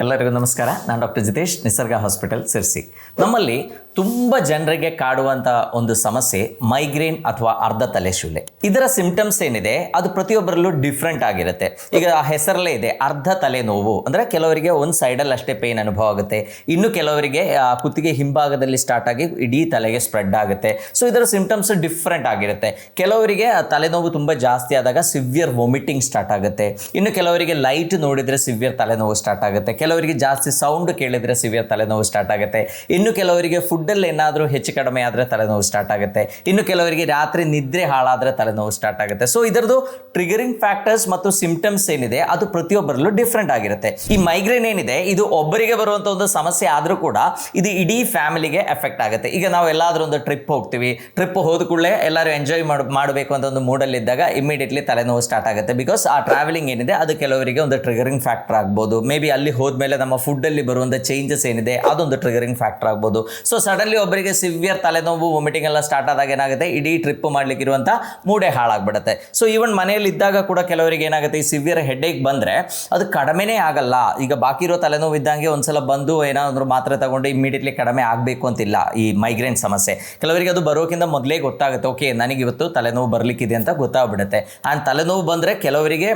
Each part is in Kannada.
ಎಲ್ಲರಿಗೂ ನಮಸ್ಕಾರ. ನಾನು ಡಾಕ್ಟರ್ ಜಿತೇಶ್, ನಿಸರ್ಗ ಹಾಸ್ಪಿಟಲ್ ಸಿರ್ಸಿ. ನಮ್ಮಲ್ಲಿ ತುಂಬ ಜನರಿಗೆ ಕಾಡುವಂಥ ಒಂದು ಸಮಸ್ಯೆ ಮೈಗ್ರೇನ್ ಅಥವಾ ಅರ್ಧ ತಲೆಶೂಲೆ. ಇದರ ಸಿಂಪ್ಟಮ್ಸ್ ಏನಿದೆ ಅದು ಪ್ರತಿಯೊಬ್ಬರಲ್ಲೂ ಡಿಫ್ರೆಂಟ್ ಆಗಿರುತ್ತೆ. ಈಗ ಆ ಹೆಸರಲ್ಲೇ ಇದೆ ಅರ್ಧ ತಲೆನೋವು ಅಂದರೆ ಕೆಲವರಿಗೆ ಒಂದು ಸೈಡಲ್ಲಿ ಅಷ್ಟೇ ಪೇಯ್ನ್ ಅನುಭವ ಆಗುತ್ತೆ, ಇನ್ನು ಕೆಲವರಿಗೆ ಕುತ್ತಿಗೆ ಹಿಂಭಾಗದಲ್ಲಿ ಸ್ಟಾರ್ಟ್ ಆಗಿ ಇಡೀ ತಲೆಗೆ ಸ್ಪ್ರೆಡ್ ಆಗುತ್ತೆ. ಸೊ ಇದರ ಸಿಂಪ್ಟಮ್ಸ್ ಡಿಫ್ರೆಂಟ್ ಆಗಿರುತ್ತೆ. ಕೆಲವರಿಗೆ ತಲೆನೋವು ತುಂಬ ಜಾಸ್ತಿ ಆದಾಗ ಸಿವಿಯರ್ ವಾಮಿಟಿಂಗ್ ಸ್ಟಾರ್ಟ್ ಆಗುತ್ತೆ, ಇನ್ನು ಕೆಲವರಿಗೆ ಲೈಟ್ ನೋಡಿದರೆ ಸಿವಿಯರ್ ತಲೆನೋವು ಸ್ಟಾರ್ಟ್ ಆಗುತ್ತೆ, ಕೆಲವರಿಗೆ ಜಾಸ್ತಿ ಸೌಂಡ್ ಕೇಳಿದರೆ ಸಿವಿಯರ್ ತಲೆನೋವು ಸ್ಟಾರ್ಟ್ ಆಗುತ್ತೆ, ಇನ್ನು ಕೆಲವರಿಗೆ ಫುಡ್ಡಲ್ಲಿ ಏನಾದರೂ ಹೆಚ್ಚು ಕಡಿಮೆ ಆದರೆ ತಲೆನೋವು ಸ್ಟಾರ್ಟ್ ಆಗುತ್ತೆ, ಇನ್ನು ಕೆಲವರಿಗೆ ರಾತ್ರಿ ನಿದ್ರೆ ಹಾಳಾದರೆ ತಲೆನೋವು ಸ್ಟಾರ್ಟ್ ಆಗುತ್ತೆ. ಸೊ ಇದರದ್ದು ಟ್ರಿಗರಿಂಗ್ ಫ್ಯಾಕ್ಟರ್ಸ್ ಮತ್ತು ಸಿಂಪ್ಟಮ್ಸ್ ಏನಿದೆ ಅದು ಪ್ರತಿಯೊಬ್ಬರಲ್ಲೂ ಡಿಫ್ರೆಂಟ್ ಆಗಿರುತ್ತೆ. ಈ ಮೈಗ್ರೇನ್ ಏನಿದೆ ಇದು ಒಬ್ಬರಿಗೆ ಬರುವಂಥ ಒಂದು ಸಮಸ್ಯೆ ಆದರೂ ಕೂಡ ಇದು ಇಡೀ ಫ್ಯಾಮಿಲಿಗೆ ಎಫೆಕ್ಟ್ ಆಗುತ್ತೆ. ಈಗ ನಾವು ಎಲ್ಲಾದರೂ ಒಂದು ಟ್ರಿಪ್ ಹೋಗ್ತೀವಿ, ಟ್ರಿಪ್ ಹೋದ ಕೂಡಲೇ ಎಲ್ಲರೂ ಎಂಜಾಯ್ ಮಾಡಬೇಕು ಅಂತ ಒಂದು ಮೂಡಲ್ಲಿದ್ದಾಗ ಇಮಿಡಿಯೇಟ್ಲಿ ತಲೆನೋವು ಸ್ಟಾರ್ಟ್ ಆಗುತ್ತೆ. ಬಿಕಾಸ್ ಆ ಟ್ರಾವೆಲಿಂಗ್ ಏನಿದೆ ಅದು ಕೆಲವರಿಗೆ ಒಂದು ಟ್ರಿಗರಿಂಗ್ ಫ್ಯಾಕ್ಟರ್ ಆಗ್ಬೋದು. ಮೇ ಬಿ ಅಲ್ಲಿ ಹೋದ್ಮೇಲೆ ನಮ್ಮ ಫುಡ್ಡಲ್ಲಿ ಬರುವಂಥ ಚೇಂಜಸ್ ಏನಿದೆ ಅದೊಂದು ಟ್ರಿಗರಿಂಗ್ ಫ್ಯಾಕ್ಟರ್ ಆಗ್ಬೋದು. ಸೊ ಸಡನ್ಲಿ ಒಬ್ಬರಿಗೆ ಸಿವಿಯರ್ ತಲೆನೋವು ವಾಮಿಟಿಂಗ್ ಎಲ್ಲ ಸ್ಟಾರ್ಟ್ ಆದಾಗ ಏನಾಗುತ್ತೆ, ಇಡೀ ಟ್ರಿಪ್ ಮಾಡ್ಲಿಕ್ಕೆ ಇರುವಂಥ ಮೂಡೇ ಹಾಳಾಗ್ಬಿಡುತ್ತೆ. ಸೊ ಈವನ್ ಮನೆಯಲ್ಲಿ ಇದ್ದಾಗ ಕೂಡ ಕೆಲವರಿಗೆ ಏನಾಗುತ್ತೆ, ಈ ಸಿವಿಯರ್ ಹೆಡ್ಏಕ್ ಬಂದರೆ ಅದು ಕಡಿಮೆನೇ ಆಗಲ್ಲ. ಈಗ ಬಾಕಿ ಇರೋ ತಲೆನೋವು ಇದ್ದಂಗೆ ಒಂದ್ಸಲ ಬಂದು ಏನಾದರೂ ಮಾತ್ರೆ ತಗೊಂಡು ಇಮಿಡಿಯೇಟ್ಲಿ ಕಡಿಮೆ ಆಗಬೇಕು ಅಂತಿಲ್ಲ. ಈ ಮೈಗ್ರೇನ್ ಸಮಸ್ಯೆ ಕೆಲವರಿಗೆ ಅದು ಬರೋಕ್ಕಿಂತ ಮೊದಲೇ ಗೊತ್ತಾಗುತ್ತೆ, ಓಕೆ ನನಗೆ ಇವತ್ತು ತಲೆನೋವು ಬರಲಿಕ್ಕಿದೆ ಅಂತ ಗೊತ್ತಾಗ್ಬಿಡುತ್ತೆ. ಆ್ಯಂಡ್ ತಲೆನೋವು ಬಂದರೆ ಕೆಲವರಿಗೆ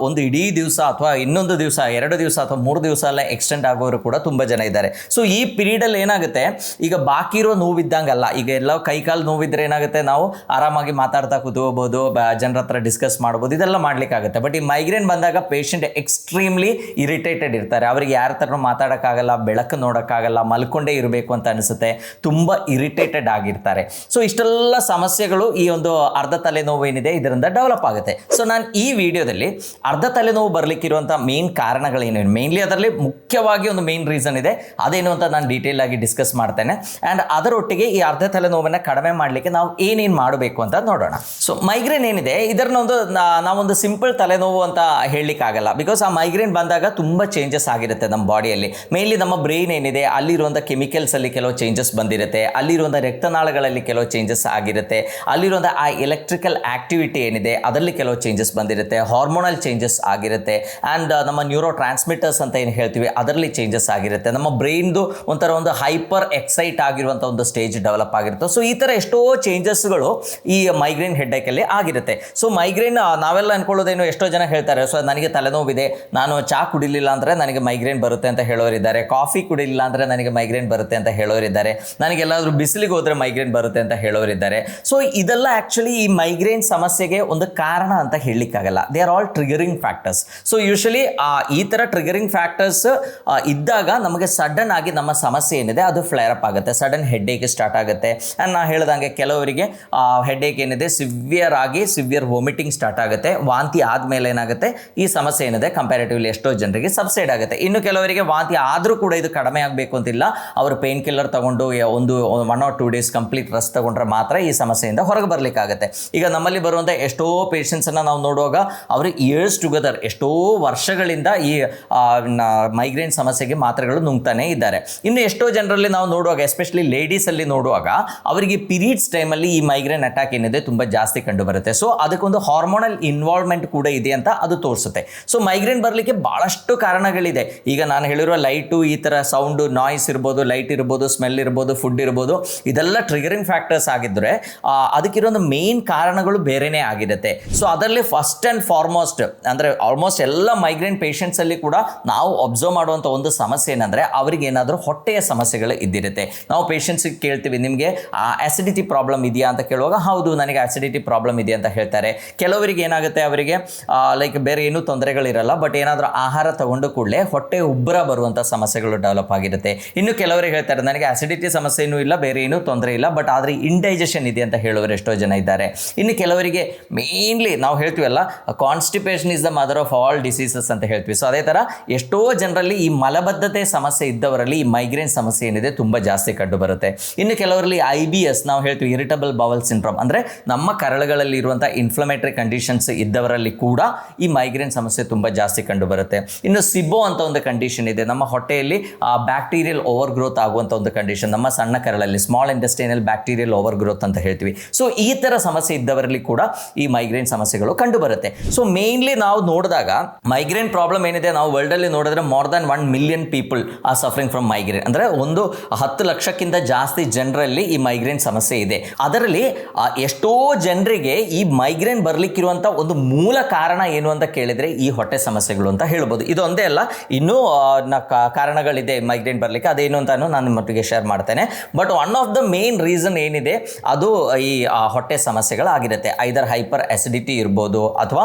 ಒಂದು ಇಡೀ ದಿವಸ ಅಥವಾ ಇನ್ನೊಂದು ದಿವಸ 2 ದಿವಸ ಅಥವಾ 3 ದಿವಸ ಎಲ್ಲ ಎಕ್ಸ್ಟೆಂಡ್ ಆಗೋರು ಕೂಡ ತುಂಬ ಜನ ಇದ್ದಾರೆ. ಸೊ ಈ ಪೀರಿಯಡಲ್ಲಿ ಏನಾಗುತ್ತೆ, ಈಗ ಬಾಕಿ ಇರೋ ನೋವಿದ್ದಂಗಲ್ಲ. ಈಗ ಎಲ್ಲ ಕೈಕಾಲು ನೋವಿದ್ರೆ ಏನಾಗುತ್ತೆ, ನಾವು ಆರಾಮಾಗಿ ಮಾತಾಡ್ತಾ ಕೂತ್ಕೋಬೋದು, ಜನರ ಹತ್ರ ಡಿಸ್ಕಸ್ ಮಾಡ್ಬೋದು, ಇದೆಲ್ಲ ಮಾಡ್ಲಿಕ್ಕಾಗುತ್ತೆ. ಬಟ್ ಈ ಮೈಗ್ರೇನ್ ಬಂದಾಗ ಪೇಷಂಟ್ ಎಕ್ಸ್ಟ್ರೀಮ್ಲಿ ಇರಿಟೇಟೆಡ್ ಇರ್ತಾರೆ. ಅವರಿಗೆ ಯಾರ ಥರ ಮಾತಾಡೋಕ್ಕಾಗಲ್ಲ, ಬೆಳಕು ನೋಡೋಕ್ಕಾಗಲ್ಲ, ಮಲ್ಕೊಂಡೇ ಇರಬೇಕು ಅಂತ ಅನಿಸುತ್ತೆ, ತುಂಬ ಇರಿಟೇಟೆಡ್ ಆಗಿರ್ತಾರೆ. ಸೊ ಇಷ್ಟೆಲ್ಲ ಸಮಸ್ಯೆಗಳು ಈ ಒಂದು ಅರ್ಧ ತಲೆನೋವು ಏನಿದೆ ಇದರಿಂದ ಡೆವಲಪ್ ಆಗುತ್ತೆ. ಸೊ ನಾನು ಈ ವಿಡಿಯೋದಲ್ಲಿ ಅರ್ಧ ತಲೆನೋವು ಬರಲಿಕ್ಕಿರುವಂಥ ಮೇನ್ ಕಾರಣಗಳೇನೇನು, ಮೇನ್ಲಿ ಅದರಲ್ಲಿ ಮುಖ್ಯವಾಗಿ ಒಂದು ಮೇನ್ ರೀಸನ್ ಇದೆ, ಅದೇನು ಅಂತ ನಾನು ಡೀಟೇಲ್ ಆಗಿ ಡಿಸ್ಕಸ್ ಮಾಡ್ತೇನೆ. ಆ್ಯಂಡ್ ಅದರೊಟ್ಟಿಗೆ ಈ ಅರ್ಧ ತಲೆನೋವನ್ನು ಕಡಿಮೆ ಮಾಡಲಿಕ್ಕೆ ನಾವು ಏನೇನು ಮಾಡಬೇಕು ಅಂತ ನೋಡೋಣ. ಸೊ ಮೈಗ್ರೇನ್ ಏನಿದೆ ಇದನ್ನೊಂದು ನಾವೊಂದು ಸಿಂಪಲ್ ತಲೆನೋವು ಅಂತ ಹೇಳಲಿಕ್ಕಾಗಲ್ಲ. ಬಿಕಾಸ್ ಆ ಮೈಗ್ರೇನ್ ಬಂದಾಗ ತುಂಬ ಚೇಂಜಸ್ ಆಗಿರುತ್ತೆ ನಮ್ಮ ಬಾಡಿಯಲ್ಲಿ. ಮೇನ್ಲಿ ನಮ್ಮ ಬ್ರೈನ್ ಏನಿದೆ ಅಲ್ಲಿರುವಂಥ ಕೆಮಿಕಲ್ಸಲ್ಲಿ ಕೆಲವು ಚೇಂಜಸ್ ಬಂದಿರುತ್ತೆ, ಅಲ್ಲಿರುವಂಥ ರಕ್ತನಾಳಗಳಲ್ಲಿ ಕೆಲವು ಚೇಂಜಸ್ ಆಗಿರುತ್ತೆ, ಅಲ್ಲಿರುವಂಥ ಆ ಎಲೆಕ್ಟ್ರಿಕಲ್ ಆಕ್ಟಿವಿಟಿ ಏನಿದೆ ಅದರಲ್ಲಿ ಕೆಲವು ಚೇಂಜಸ್ ಬಂದಿರುತ್ತೆ, ಹಾರ್ಮೋನಲ್ ಚೇಂಜಸ್ ಆಗಿರುತ್ತೆ, ಆ್ಯಂಡ್ ನಮ್ಮ ನ್ಯೂರೋ ಟ್ರಾನ್ಸ್ಮಿಟರ್ಸ್ ಅಂತ ಏನು ಹೇಳ್ತೀವಿ ಅದರಲ್ಲಿ ಚೇಂಜಸ್ ಆಗಿರುತ್ತೆ. ನಮ್ಮ ಬ್ರೈನ್ದು ಒಂಥರ ಒಂದು ಹೈಪರ್ ಎಕ್ಸೈಟ್ ಆಗಿರುವಂಥ ಒಂದು ಸ್ಟೇಜ್ ಡೆವಲಪ್ ಆಗಿರುತ್ತೆ. ಸೊ ಈ ಥರ ಎಷ್ಟೋ ಚೇಂಜಸ್ಗಳು ಈ ಮೈಗ್ರೇನ್ ಹೆಡ್ಏಕಲ್ಲಿ ಆಗಿರುತ್ತೆ. ಸೊ ಮೈಗ್ರೇನ್ ನಾವೆಲ್ಲ ಅನ್ಕೊಳ್ಳೋದೇನು, ಎಷ್ಟೋ ಜನ ಹೇಳ್ತಾರೆ, ಸೊ ನನಗೆ ತಲೆನೋವಿದೆ, ನಾನು ಚಹಾ ಕುಡಿಲಿಲ್ಲ ಅಂದರೆ ನನಗೆ ಮೈಗ್ರೇನ್ ಬರುತ್ತೆ ಅಂತ ಹೇಳೋರಿದ್ದಾರೆ, ಕಾಫಿ ಕುಡಿಲಿಲ್ಲ ಅಂದರೆ ನನಗೆ ಮೈಗ್ರೇನ್ ಬರುತ್ತೆ ಅಂತ ಹೇಳೋರಿದ್ದಾರೆ, ನನಗೆಲ್ಲಾದರೂ ಬಿಸಿಲಿಗೆ ಹೋದರೆ ಮೈಗ್ರೇನ್ ಬರುತ್ತೆ ಅಂತ ಹೇಳೋರಿದ್ದಾರೆ. ಸೊ ಇದೆಲ್ಲ ಆ್ಯಕ್ಚುಲಿ ಈ ಮೈಗ್ರೇನ್ ಸಮಸ್ಯೆಗೆ ಒಂದು ಕಾರಣ ಅಂತ ಹೇಳಲಿಕ್ಕಾಗಲ್ಲ. They are all triggering factors. So usually ಈ ಥರ ಟ್ರಿಗರಿಂಗ್ ಫ್ಯಾಕ್ಟರ್ಸ್ ಇದ್ದಾಗ ನಮಗೆ ಸಡನ್ ಆಗಿ ನಮ್ಮ ಸಮಸ್ಯೆ ಏನಿದೆ ಅದು ಫ್ಲೇರ್ ಅಪ್ ಆಗುತ್ತೆ, ಸಡನ್ ಹೆಡ್ಏಕ್ ಸ್ಟಾರ್ಟ್ ಆಗುತ್ತೆ. ಆ್ಯಂಡ್ ನಾನು ಹೇಳ್ದಂಗೆ ಕೆಲವರಿಗೆ ಹೆಡ್ಏಕ್ ಏನಿದೆ ಸಿವಿಯರ್ ವಾಮಿಟಿಂಗ್ ಸ್ಟಾರ್ಟ್ ಆಗುತ್ತೆ, ವಾಂತಿ ಆದಮೇಲೆ ಏನಾಗುತ್ತೆ ಈ ಸಮಸ್ಯೆ ಏನಿದೆ ಕಂಪ್ಯಾರಿಟಿವ್ಲಿ ಎಷ್ಟೋ ಜನರಿಗೆ ಸಬ್ಸೈಡ್ ಆಗುತ್ತೆ. ಇನ್ನು ಕೆಲವರಿಗೆ ವಾಂತಿ ಆದರೂ ಕೂಡ ಇದು ಕಡಿಮೆ ಆಗಬೇಕು ಅಂತಿಲ್ಲ, ಅವರು ಪೇನ್ ಕಿಲ್ಲರ್ ತಗೊಂಡು 1 or 2 days ಕಂಪ್ಲೀಟ್ ರೆಸ್ಟ್ ತಗೊಂಡ್ರೆ ಮಾತ್ರ ಈ ಸಮಸ್ಯೆಯಿಂದ ಹೊರಗೆ ಬರಲಿಕ್ಕಾಗುತ್ತೆ. ಈಗ ನಮ್ಮಲ್ಲಿ ಬರುವಂಥ ಎಷ್ಟೋ ಪೇಷಂಟ್ಸನ್ನು ನಾವು ನೋಡುವಾಗ ಅವರು ಇಯರ್ಸ್ ಟುಗೆದರ್ ಎಷ್ಟೋ ವರ್ಷಗಳಿಂದ ಈ ಮೈಗ್ರೇನ್ ಸಮಸ್ಯೆಗೆ ಮಾತ್ರೆಗಳು ನುಂಗ್ತಾನೆ ಇದ್ದಾರೆ. ಇನ್ನು ಎಷ್ಟೋ ಜನರಲ್ಲಿ ನಾವು ನೋಡುವಾಗ, ಎಸ್ಪೆಷಲಿ ಲೇಡೀಸಲ್ಲಿ ನೋಡುವಾಗ ಅವರಿಗೆ ಪೀರಿಯಡ್ಸ್ ಟೈಮಲ್ಲಿ ಈ ಮೈಗ್ರೇನ್ ಅಟ್ಯಾಕ್ ಏನಿದೆ ತುಂಬ ಜಾಸ್ತಿ ಕಂಡು ಬರುತ್ತೆ. ಸೊ ಅದಕ್ಕೊಂದು ಹಾರ್ಮೋನಲ್ ಇನ್ವಾಲ್ವ್ಮೆಂಟ್ ಕೂಡ ಇದೆ ಅಂತ ಅದು ತೋರಿಸುತ್ತೆ. ಸೊ ಮೈಗ್ರೇನ್ ಬರಲಿಕ್ಕೆ ಭಾಳಷ್ಟು ಕಾರಣಗಳಿದೆ. ಈಗ ನಾನು ಹೇಳಿರುವ ಲೈಟು, ಈ ಥರ ಸೌಂಡು, ನಾಯ್ಸ್ ಇರ್ಬೋದು, ಲೈಟ್ ಇರ್ಬೋದು, ಸ್ಮೆಲ್ ಇರ್ಬೋದು, ಫುಡ್ ಇರ್ಬೋದು, ಇದೆಲ್ಲ ಟ್ರಿಗರಿಂಗ್ ಫ್ಯಾಕ್ಟರ್ಸ್ ಆಗಿದ್ದರೆ ಅದಕ್ಕಿರೋ ಮೇನ್ ಕಾರಣಗಳು ಬೇರೆನೇ ಆಗಿರುತ್ತೆ. ಸೊ ಅದರಲ್ಲಿ ಫಸ್ಟ್ ಆ್ಯಂಡ್ ಫಾರ್ಮೋಸ್ಟ್ ಅಂದರೆ ಆಲ್ಮೋಸ್ಟ್ ಎಲ್ಲ ಮೈಗ್ರೇನ್ ಪೇಷಂಟ್ಸಲ್ಲಿ ಕೂಡ ನಾವು ಅಬ್ಸರ್ವ್ ಮಾಡುವಂಥ ಒಂದು ಸಮಸ್ಯೆ ಏನಂದರೆ ಅವರಿಗೆ ಏನಾದರೂ ಹೊಟ್ಟೆಯ ಸಮಸ್ಯೆಗಳು ಇದ್ದಿರುತ್ತೆ. ನಾವು ಪೇಷಂಟ್ಸಿಗೆ ಕೇಳ್ತೀವಿ, ನಿಮಗೆ ಆಸಿಡಿಟಿ ಪ್ರಾಬ್ಲಮ್ ಇದೆಯಾ ಅಂತ ಕೇಳುವಾಗ ಹೌದು ನನಗೆ ಆಸಿಡಿಟಿ ಪ್ರಾಬ್ಲಮ್ ಇದೆ ಅಂತ ಹೇಳ್ತಾರೆ. ಕೆಲವರಿಗೆ ಏನಾಗುತ್ತೆ, ಅವರಿಗೆ ಲೈಕ್ ಬೇರೆ ಏನೂ ತೊಂದರೆಗಳಿರಲ್ಲ, ಬಟ್ ಏನಾದರೂ ಆಹಾರ ತಗೊಂಡು ಕೂಡಲೇ ಹೊಟ್ಟೆ ಉಬ್ಬರ ಬರುವಂಥ ಸಮಸ್ಯೆಗಳು ಡೆವಲಪ್ ಆಗಿರುತ್ತೆ. ಇನ್ನು ಕೆಲವರಿಗೆ ಹೇಳ್ತಾರೆ ನನಗೆ ಆಸಿಡಿಟಿ ಸಮಸ್ಯೆನೂ ಇಲ್ಲ, ಬೇರೆ ಏನೂ ತೊಂದರೆ ಇಲ್ಲ, ಬಟ್ ಆದರೆ ಇಂಡೈಜೆಷನ್ ಇದೆ ಅಂತ ಹೇಳೋರು ಎಷ್ಟೋ ಜನ ಇದ್ದಾರೆ. ಇನ್ನು ಕೆಲವರಿಗೆ ಮೇನ್ಲಿ ನಾವು ಹೇಳ್ತೀವಲ್ಲ, constipation is the mother of all diseases ಅಂತ ಹೇಳ್ತೀವಿ. ಸೊ ಅದೇ ಥರ ಎಷ್ಟೋ ಜನರಲ್ಲಿ ಈ ಮಲಬದ್ಧತೆ ಸಮಸ್ಯೆ ಇದ್ದವರಲ್ಲಿ ಈ ಮೈಗ್ರೇನ್ ಸಮಸ್ಯೆ ಏನಿದೆ ತುಂಬ ಜಾಸ್ತಿ ಕಂಡು ಬರುತ್ತೆ. ಇನ್ನು ಕೆಲವರಲ್ಲಿ IBS ನಾವು ಹೇಳ್ತೀವಿ, ಇರಿಟಬಲ್ ಬವಲ್ ಸಿಂಡ್ರೋಮ್, ಅಂದರೆ ನಮ್ಮ ಕರಳುಗಳಲ್ಲಿ ಇರುವಂಥ ಇನ್ಫ್ಲಮೇಟರಿ ಕಂಡೀಷನ್ಸ್ ಇದ್ದವರಲ್ಲಿ ಕೂಡ ಈ ಮೈಗ್ರೇನ್ ಸಮಸ್ಯೆ ತುಂಬ ಜಾಸ್ತಿ ಕಂಡು ಬರುತ್ತೆ. ಇನ್ನು ಸಿಬೋ ಅಂತ ಒಂದು ಕಂಡೀಷನ್ ಇದೆ, ನಮ್ಮ ಹೊಟ್ಟೆಯಲ್ಲಿ ಬ್ಯಾಕ್ಟೀರಿಯಲ್ ಓವರ್ ಗ್ರೋತ್ ಆಗುವಂಥ ಒಂದು ಕಂಡೀಷನ್, ನಮ್ಮ ಸಣ್ಣ ಕರಳಲ್ಲಿ small intestinal bacterial over growth ಅಂತ ಹೇಳ್ತೀವಿ. ಸೊ ಈ ಥರ ಸಮಸ್ಯೆ ಇದ್ದವರಲ್ಲಿ ಕೂಡ ಈ ಮೈಗ್ರೇನ್ ಸಮಸ್ಯೆಗಳು ಕಂಡು ಬರುತ್ತೆ. ಸೊ ಮೇನ್ಲಿ ನಾವು ನೋಡಿದಾಗ ಮೈಗ್ರೇನ್ ಪ್ರಾಬ್ಲಮ್ ಏನಿದೆ ನಾವು ವರ್ಲ್ಡಲ್ಲಿ ನೋಡಿದ್ರೆ ನೋಡಿದ್ರೆ more than 1 million people are suffering from migraine. ಅಂದರೆ 10 ಲಕ್ಷಕ್ಕಿಂತ ಜಾಸ್ತಿ ಜನರಲ್ಲಿ ಈ ಮೈಗ್ರೇನ್ ಸಮಸ್ಯೆ ಇದೆ. ಅದರಲ್ಲಿ ಎಷ್ಟೋ ಜನರಿಗೆ ಈ ಮೈಗ್ರೇನ್ ಬರಲಿಕ್ಕಿರುವಂಥ ಒಂದು ಮೂಲ ಕಾರಣ ಏನು ಅಂತ ಕೇಳಿದರೆ ಈ ಹೊಟ್ಟೆ ಸಮಸ್ಯೆಗಳು ಅಂತ ಹೇಳ್ಬೋದು. ಇದು ಒಂದೇ ಅಲ್ಲ, ಇನ್ನೂ ಕಾರಣಗಳಿದೆ ಮೈಗ್ರೇನ್ ಬರಲಿಕ್ಕೆ. ಅದೇನು ಅಂತ ನಾನು ನಿಮ್ಮೊಟ್ಟಿಗೆ ಶೇರ್ ಮಾಡ್ತೇನೆ. But one of the main reason ಏನಿದೆ ಅದು ಈ ಹೊಟ್ಟೆ ಸಮಸ್ಯೆಗಳಾಗಿರುತ್ತೆ. ಐದರ್ ಹೈಪರ್ ಅಸಿಡಿಟಿ ಇರ್ಬೋದು, ಅಥವಾ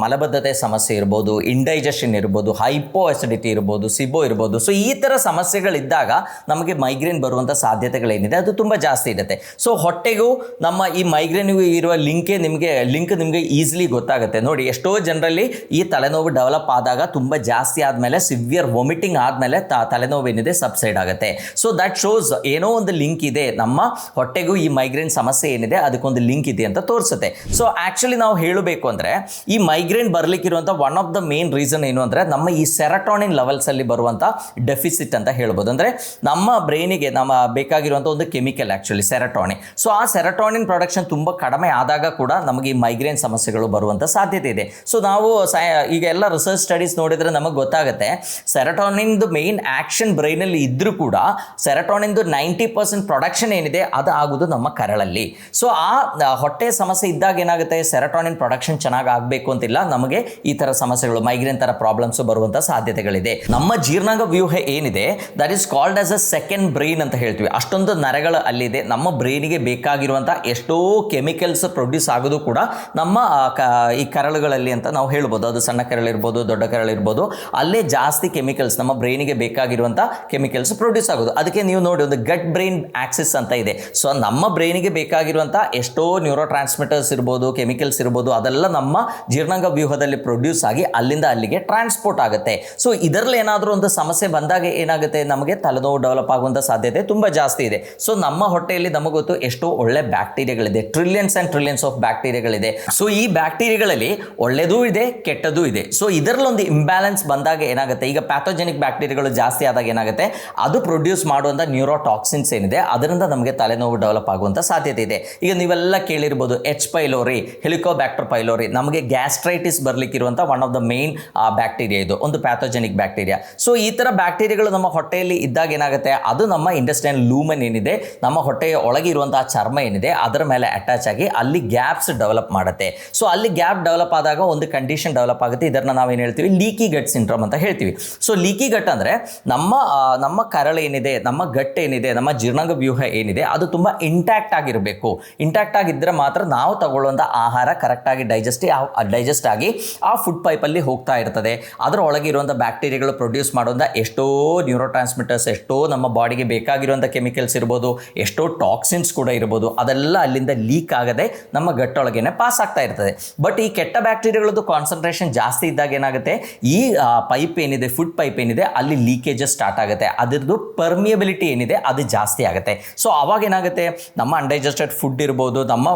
ಮಲಬದ್ಧತೆ ಸಮಸ್ಯೆ ಇರ್ಬೋದು, ಇಂಡೈಜೆಷನ್ ಇರ್ಬೋದು, ಹೈಪೋ ಅಸಿಡಿಟಿ ಇರ್ಬೋದು, ಸಿಬೋ ಇರ್ಬೋದು. ಸೊ ಈ ಥರ ಸಮಸ್ಯೆಗಳಿದ್ದಾಗ ನಮಗೆ ಮೈಗ್ರೇನ್ ಬರುವಂಥ ಸಾಧ್ಯತೆಗಳೇನಿದೆ ಅದು ತುಂಬ ಜಾಸ್ತಿ ಇರುತ್ತೆ. ಸೊ ಹೊಟ್ಟೆಗೂ ನಮ್ಮ ಈ ಮೈಗ್ರೇನ್ಗೂ ಇರುವ ಲಿಂಕ್ ನಿಮಗೆ ಈಸಿಲಿ ಗೊತ್ತಾಗುತ್ತೆ. ನೋಡಿ, ಎಷ್ಟೋ ಜನರಲ್ಲಿ ಈ ತಲೆನೋವು ಡೆವಲಪ್ ಆದಾಗ ತುಂಬ ಜಾಸ್ತಿ ಆದಮೇಲೆ ಸಿವಿಯರ್ ವಾಮಿಟಿಂಗ್ ಆದಮೇಲೆ ತಲೆನೋವು ಏನಿದೆ ಸಬ್ಸೈಡ್ ಆಗುತ್ತೆ. ಸೊ ದಟ್ ಶೋಸ್ ಏನೋ ಒಂದು ಲಿಂಕ್ ಇದೆ, ನಮ್ಮ ಹೊಟ್ಟೆಗೂ ಈ ಮೈಗ್ರೇನ್ ಸಮಸ್ಯೆ ಏನಿದೆ ಅದಕ್ಕೊಂದು ಲಿಂಕ್ ಇದೆ ಅಂತ ತೋರಿಸುತ್ತೆ. ಸೊ ಆ್ಯಕ್ಚುಲಿ ನಾವು ಹೇಳಬೇಕು ಅಂದರೆ ಈ ಮೈಗ್ರೇನ್ ಬರಲಿಕ್ಕಿರುವಂಥ one of the main reason ಏನು ಅಂದರೆ ನಮ್ಮ ಈ ಸೆರಟೋನಿನ್ ಲೆವೆಲ್ಸಲ್ಲಿ ಬರುವಂಥ ಡೆಫಿಸಿಟ್ ಅಂತ ಹೇಳ್ಬೋದು. ಅಂದರೆ ನಮ್ಮ ಬ್ರೈನಿಗೆ ಬೇಕಾಗಿರುವಂಥ ಒಂದು ಕೆಮಿಕಲ್ ಆ್ಯಕ್ಚುಲಿ ಸೆರಟೋನಿನ್. ಸೊ ಆ ಸೆರಟೋನಿನ್ ಪ್ರೊಡಕ್ಷನ್ ತುಂಬ ಕಡಿಮೆ ಆದಾಗ ಕೂಡ ನಮಗೆ ಈ ಮೈಗ್ರೇನ್ ಸಮಸ್ಯೆಗಳು ಬರುವಂಥ ಸಾಧ್ಯತೆ ಇದೆ. ಸೊ ನಾವು ಈಗ ಎಲ್ಲ ರಿಸರ್ಚ್ ಸ್ಟಡೀಸ್ ನೋಡಿದರೆ ನಮಗೆ ಗೊತ್ತಾಗುತ್ತೆ, ಸೆರಟೋನಿನ್ದು ಮೇನ್ ಆ್ಯಕ್ಷನ್ ಬ್ರೈನಲ್ಲಿ ಇದ್ದರೂ ಕೂಡ ಸೆರಟೋನಿನ್ದು 90% ಪ್ರೊಡಕ್ಷನ್ ಏನಿದೆ ಅದು ಆಗೋದು ನಮ್ಮ ಕರಳಲ್ಲಿ. ಸೊ ಆ ಹೊಟ್ಟೆ ಸಮಸ್ಯೆ ಇದ್ದಾಗ ಏನಾಗುತ್ತೆ, ಸೆರಟೋನಿನ್ ಪ್ರೊಡಕ್ಷನ್ ಚೆನ್ನಾಗಿ ಆಗಬೇಕು ಅಂತಿಲ್ಲ, ನಮಗೆ ಈ ಥರ ಸಮಸ್ಯೆಗಳು ಮೈಗ್ರೇನ್ ಥರ ಪ್ರಾಬ್ಲಮ್ಸ್ ಬರುವಂಥ ಸಾಧ್ಯತೆಗಳಿದೆ. ನಮ್ಮ ಜೀರ್ಣಾಂಗ ವ್ಯೂಹ ಏನಿದೆ that is called as a second brain ಅಂತ ಹೇಳ್ತೀವಿ. ಅಷ್ಟೊಂದು ನರಗಳು ಅಲ್ಲಿದೆ. ನಮ್ಮ ಬ್ರೈನಿಗೆ ಬೇಕಾಗಿರುವಂಥ ಎಷ್ಟೋ ಕೆಮಿಕಲ್ಸ್ ಪ್ರೊಡ್ಯೂಸ್ ಆಗೋದು ಕೂಡ ನಮ್ಮ ಈ ಕರಳುಗಳಲ್ಲಿ ಅಂತ ನಾವು ಹೇಳ್ಬೋದು. ಅದು ಸಣ್ಣ ಕರಳಿರ್ಬೋದು, ದೊಡ್ಡ ಕರಳಿರ್ಬೋದು, ಅಲ್ಲೇ ಜಾಸ್ತಿ ಕೆಮಿಕಲ್ಸ್ ನಮ್ಮ ಬ್ರೈನಿಗೆ ಬೇಕಾಗಿರುವಂಥ ಕೆಮಿಕಲ್ಸ್ ಪ್ರೊಡ್ಯೂಸ್ ಆಗೋದು. ಅದಕ್ಕೆ ನೀವು ನೋಡಿ ಒಂದು ಗಟ್ ಬ್ರೈನ್ ಆಕ್ಸಿಸ್ ಅಂತ ಇದೆ. ಸೊ ನಮ್ಮ ಬ್ರೈನಿಗೆ ಬೇಕಾಗಿರುವಂಥ ಎಷ್ಟೋ ನ್ಯೂರೋ ಟ್ರಾನ್ಸ್ಮಿಟರ್ಸ್ ಇರ್ಬೋದು, ಕೆಮಿಕಲ್ಸ್ ಇರ್ಬೋದು, ಅದೆಲ್ಲ ನಮ್ಮ ಜೀರ್ಣಾಂಗ ವ್ಯೂಹದಲ್ಲಿ ಪ್ರೊಡ್ಯೂಸ್ ಆಗಿ ಅಲ್ಲಿಂದ ಅಲ್ಲಿಗೆ ಟ್ರಾನ್ಸ್ಪೋರ್ಟ್ ಆಗುತ್ತೆ. ಸೊ ಇದರಲ್ಲಿ ಏನಾದರೂ ಒಂದು ಸಮಸ್ಯೆ ಬಂದಾಗ ಏನಾಗುತ್ತೆ, ನಮಗೆ ತಲೆನೋವು ಡೆವಲಪ್ ಆಗುವಂಥ ಸಾಧ್ಯತೆ ತುಂಬ ಜಾಸ್ತಿ ಇದೆ. ಸೊ ನಮ್ಮ ಹೊಟ್ಟೆಯಲ್ಲಿ ನಮಗೆ ಗೊತ್ತು ಎಷ್ಟೋ ಒಳ್ಳೆ ಬ್ಯಾಕ್ಟೀರಿಯಾಗಳಿದೆ, ಟ್ರಿಲಿಯನ್ಸ್ ಆ್ಯಂಡ್ ಟ್ರಿಲಿಯನ್ಸ್ ಆಫ್ ಬ್ಯಾಕ್ಟೀರಿಯಾಗಳಿದೆ. ಸೊ ಈ ಬ್ಯಾಕ್ಟೀರಿಯಾಗಳಲ್ಲಿ ಒಳ್ಳೆಯದೂ ಇದೆ, ಕೆಟ್ಟದೂ ಇದೆ. ಸೊ ಇದರಲ್ಲಿ ಒಂದು ಇಂಬ್ಯಾಲೆನ್ಸ್ ಬಂದಾಗ ಏನಾಗುತ್ತೆ, ಈಗ ಪ್ಯಾಥೋಜೆನಿಕ್ ಬ್ಯಾಕ್ಟೀರಿಯಾಗಳು ಜಾಸ್ತಿ ಆದಾಗ ಏನಾಗುತ್ತೆ, ಅದು ಪ್ರೊಡ್ಯೂಸ್ ಮಾಡುವಂಥ ನ್ಯೂರೋಟಾಕ್ಸಿನ್ಸ್ ಏನಿದೆ ಅದರಿಂದ ನಮಗೆ ತಲೆನೋವು ಡೆವಲಪ್ ಆಗುವಂಥ ಸಾಧ್ಯತೆ ಇದೆ. ಈಗ ನೀವೆಲ್ಲ ಕೇಳಿರ್ಬೋದು ಎಚ್ ಪೈಲೋರಿ, ಹೆಲಿಕೋಬ್ಯಾಕ್ಟರ್ ಪೈಲೋರಿ, ನಮಗೆ ಗ್ಯಾಸ್ಟ್ರೈಟಿಸ್ ಬರಲಿಕ್ಕಿರುವಂಥ one of the main bacteria, ಇದು ಒಂದು ಪ್ಯಾಥೋಜೆನಿಕ್ ಬ್ಯಾಕ್ಟೀರಿಯಾ. ಸೊ ಈ ಥರ ಬ್ಯಾಕ್ಟೀರಿಯಾಗಳು ನಮ್ಮ ಹೊಟ್ಟೆಯಲ್ಲಿ ಇದ್ದಾಗ ಏನಾಗುತ್ತೆ, ಅದು ನಮ್ಮ ಇಂಟೆಸ್ಟೈನಲ್ ಲೂಮನ್ ಏನಿದೆ, ನಮ್ಮ ಹೊಟ್ಟೆಯ ಒಳಗಿರುವಂತಹ ಚರ್ಮ ಏನಿದೆ ಅದರ ಮೇಲೆ ಅಟ್ಯಾಚ್ ಆಗಿ ಅಲ್ಲಿ ಗ್ಯಾಪ್ಸ್ ಡೆವಲಪ್ ಮಾಡುತ್ತೆ. ಸೊ ಅಲ್ಲಿ ಗ್ಯಾಪ್ ಡೆವಲಪ್ ಆದಾಗ ಒಂದು ಕಂಡೀಷನ್ ಡೆವಲಪ್ ಆಗುತ್ತೆ. ಇದನ್ನ ನಾವೇನು ಹೇಳ್ತೀವಿ, ಲೀಕಿ ಗಟ್ ಸಿಂಡ್ರೋಮ್ ಅಂತ ಹೇಳ್ತೀವಿ. ಸೊ ಲೀಕಿ ಗಟ್ ಅಂದರೆ ನಮ್ಮ ಕರಳು ಏನಿದೆ, ನಮ್ಮ ಗಟ್ ಏನಿದೆ, ನಮ್ಮ ಜೀರ್ಣಾಂಗ ವ್ಯೂಹ ಏನಿದೆ ಅದು ತುಂಬ ಇಂಟ್ಯಾಕ್ಟ್ ಆಗಿರಬೇಕು. ಇಂಟ್ಯಾಕ್ಟ್ ಆಗಿದ್ದರೆ ಮಾತ್ರ ನಾವು ತಗೊಳ್ಳುವಂಥ ಆಹಾರ ಕರೆಕ್ಟಾಗಿ ಡೈಜೆಸ್ಟ್ ಆಗಿ ಆ ಫುಡ್ ಪೈಪಲ್ಲಿ ಹೋಗ್ತಾ ಇರ್ತದೆ. ಅದರ ಒಳಗಿರುವಂಥ ಬ್ಯಾಕ್ಟೀರಿಯಾಗಳು ಪ್ರೊಡ್ಯೂಸ್ ಮಾಡುವಂಥ ಎಷ್ಟೋ ನ್ಯೂರೋ ಟ್ರಾನ್ಸ್ಮಿಟರ್ಸ್, ಎಷ್ಟೋ ನಮ್ಮ ಬಾಡಿಗೆ ಬೇಕಾಗಿರುವಂಥ ಕೆಮಿಕಲ್ಸ್ ಇರ್ಬೋದು, ಎಷ್ಟೋ ಟಾಕ್ಸಿನ್ಸ್ ಕೂಡ ಇರ್ಬೋದು, ಅದೆಲ್ಲ ಅಲ್ಲಿಂದ ಲೀಕ್ ಆಗದೆ ನಮ್ಮ ಗಟ್ಟೊಳಗೇನೆ ಪಾಸ್ ಆಗ್ತಾ ಇರ್ತದೆ. ಬಟ್ ಈ ಕೆಟ್ಟ ಬ್ಯಾಕ್ಟೀರಿಯಾಗಳದ್ದು ಕಾನ್ಸಂಟ್ರೇಷನ್ ಜಾಸ್ತಿ ಇದ್ದಾಗ ಏನಾಗುತ್ತೆ, ಈ ಪೈಪ್ ಏನಿದೆ, ಫುಡ್ ಪೈಪ್ ಏನಿದೆ ಅಲ್ಲಿ ಲೀಕೇಜಸ್ ಸ್ಟಾರ್ಟ್ ಆಗುತ್ತೆ. ಅದರದ್ದು ಪರ್ಮಿಯಬಿಲಿಟಿ ಏನಿದೆ ಅದು ಜಾಸ್ತಿ ಆಗುತ್ತೆ. ಸೊ ಅವಾಗ ಏನಾಗುತ್ತೆ, ನಮ್ಮ ಅನ್ಡೈಜೆಸ್ಟೆಡ್ ಫುಡ್ ಇರ್ಬೋದು, ನಮ್ಮ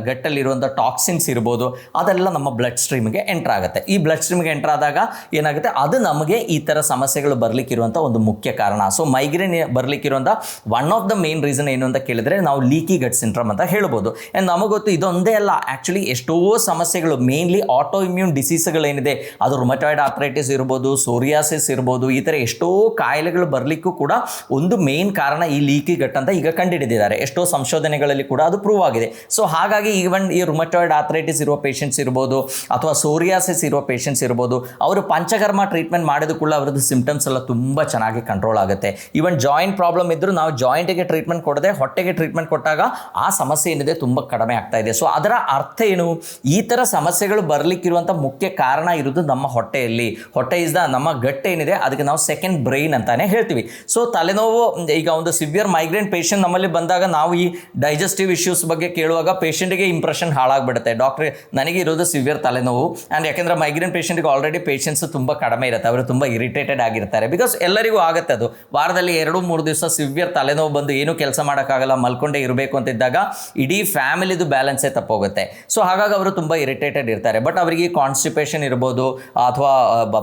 ಗಟ್ಟಲ್ಲಿರುವಂಥ ಟಾಕ್ಸಿನ್ಸ್ ಇರ್ಬೋದು, ಅದೆಲ್ಲ ನಮ್ಮ ಬ್ಲಡ್ ಸ್ಟ್ರೀಮ್ಗೆ ಎಂಟರ್ ಆಗುತ್ತೆ. ಈ ಬ್ಲಡ್ ಸ್ಟ್ರೀಮ್ಗೆ ಎಂಟರ್ ಆದಾಗ ಏನಾಗುತ್ತೆ, ಅದು ನಮಗೆ ಈ ಥರ ಸಮಸ್ಯೆಗಳು ಬರಲಿಕ್ಕಿರುವಂಥ ಒಂದು ಮುಖ್ಯ ಕಾರಣ. ಸೊ ಮೈಗ್ರೇನ್ ಬರಲಿಕ್ಕಿರುವಂಥ one of the main reason ಏನು ಅಂತ ಕೇಳಿದರೆ ನಾವು ಲೀಕಿ ಗಟ್ ಸಿಂಡ್ರೋಮ್ ಅಂತ ಹೇಳ್ಬೋದು. ಆ್ಯಂಡ್ ನಮಗೆ ಗೊತ್ತು ಇದೊಂದೇ ಅಲ್ಲ, ಆ್ಯಕ್ಚುಲಿ ಎಷ್ಟೋ ಸಮಸ್ಯೆಗಳು, ಮೇನ್ಲಿ ಆಟೋ ಇಮ್ಯೂನ್ ಡಿಸೀಸ್ಗಳೇನಿದೆ ಅದು ರುಮಟಾಯ್ಡ್ ಆರ್ಥ್ರೈಟಿಸ್ ಇರ್ಬೋದು, ಸೋರಿಯಾಸಿಸ್ ಇರ್ಬೋದು, ಈ ಥರ ಎಷ್ಟೋ ಕಾಯಿಲೆಗಳು ಬರಲಿಕ್ಕೂ ಕೂಡ ಒಂದು ಮೇನ್ ಕಾರಣ ಈ ಲೀಕಿ ಗಟ್ ಅಂತ ಈಗ ಕಂಡುಹಿಡಿದಿದ್ದಾರೆ. ಎಷ್ಟೋ ಸಂಶೋಧನೆಗಳಲ್ಲಿ ಕೂಡ ಅದು ಪ್ರೂವ್ ಆಗಿದೆ. ಸೊ ಹಾಗಾಗಿ ಈವನ್ ಈ ರುಮಟಾಯ್ಡ್ ಆರ್ಥ್ರೈಟಿಸ್ ಇರುವ ಪೇಷಂಟ್ಸ್ ಇರ್ಬೋದು, ಅಥವಾ ಸೋರಿಯಾಸಿಸ್ ಇರುವ ಪೇಷಂಟ್ಸ್ ಇರ್ಬೋದು, ಅವರು ಪಂಚಕರ್ಮ ಟ್ರೀಟ್ಮೆಂಟ್ ಮಾಡಿದ ಕೂಡ ಅವರದ್ದು ಸಿಂಪ್ಟಮ್ಸ್ ಎಲ್ಲ ತುಂಬ ಚೆನ್ನಾಗಿ ಕಂಟ್ರೋಲ್ ಆಗುತ್ತೆ. ಈವನ್ ಜಾಯಿಂಟ್ ಪ್ರಾಬ್ಲಮ್ ಇದ್ದರೂ ನಾವು ಜಾಯಿಂಟಿಗೆ ಟ್ರೀಟ್ಮೆಂಟ್ ಕೊಡದೆ ಹೊಟ್ಟೆಗೆ ಟ್ರೀಟ್ಮೆಂಟ್ ಕೊಟ್ಟಾಗ ಆ ಸಮಸ್ಯೆ ಏನಿದೆ ತುಂಬ ಕಡಿಮೆ ಆಗ್ತಾ ಇದೆ. ಸೊ ಅದರ ಅರ್ಥ ಏನು, ಈ ಥರ ಸಮಸ್ಯೆಗಳು ಬರಲಿಕ್ಕಿರುವಂಥ ಮುಖ್ಯ ಕಾರಣ ಇರೋದು ನಮ್ಮ ಹೊಟ್ಟೆಯಲ್ಲಿ. ಹೊಟ್ಟೆ ಇಸ್ ನಮ್ಮ ಗಟ್ ಏನಿದೆ ಅದಕ್ಕೆ ನಾವು ಸೆಕೆಂಡ್ ಬ್ರೈನ್ ಅಂತಾನೆ ಹೇಳ್ತೀವಿ. ಸೊ ತಲೆನೋವು, ಈಗ ಒಂದು ಸಿವಿಯರ್ ಮೈಗ್ರೇನ್ ಪೇಷಂಟ್ ನಮ್ಮಲ್ಲಿ ಬಂದಾಗ ನಾವು ಈ ಡೈಜೆಸ್ಟಿವ್ ಇಶ್ಯೂಸ್ ಬಗ್ಗೆ ಕೇಳುವಾಗ ಪೇಷಂಟಿಗೆ ಇಂಪ್ರೆಷನ್ ಹಾಳಾಗ್ಬಿಡುತ್ತೆ, ಡಾಕ್ಟ್ರೆ ನನಗೆ ಇರೋದು ಸಿವಿಯರ್ ತಲೆನೋವು. ಆ್ಯಂಡ್ ಯಾಕೆಂದರೆ ಮೈಗ್ರೇನ್ ಪೇಷಂಟ್ಗೆ ಆಲ್ರೆಡಿ ಪೇಷನ್ಸ್ ತುಂಬ ಕಡಿಮೆ ಇರುತ್ತೆ, ಅವರು ತುಂಬ ಇರಿಟೇಟೆಡ್ ಆಗಿರ್ತಾರೆ. ಬಿಕಾಸ್ ಎಲ್ಲರಿಗೂ ಆಗುತ್ತೆ ಅದು, ವಾರದಲ್ಲಿ 2-3 ದಿವಸ ಸಿವಿಯರ್ ತಲೆನೋವು ಬಂದು ಏನೂ ಕೆಲಸ ಮಾಡೋಕ್ಕಾಗಲ್ಲ, ಮಲ್ಕೊಂಡೇ ಇರಬೇಕು ಅಂತಿದ್ದಾಗ ಇಡೀ ಫ್ಯಾಮಿಲಿದು ಬ್ಯಾಲೆನ್ಸೇ ತಪ್ಪೋಗುತ್ತೆ. ಸೊ ಹಾಗಾಗಿ ಅವರು ತುಂಬ ಇರಿಟೇಟೆಡ್ ಇರ್ತಾರೆ. ಬಟ್ ಅವರಿಗೆ ಕಾನ್ಸ್ಟಿಪೇಷನ್ ಇರ್ಬೋದು, ಅಥವಾ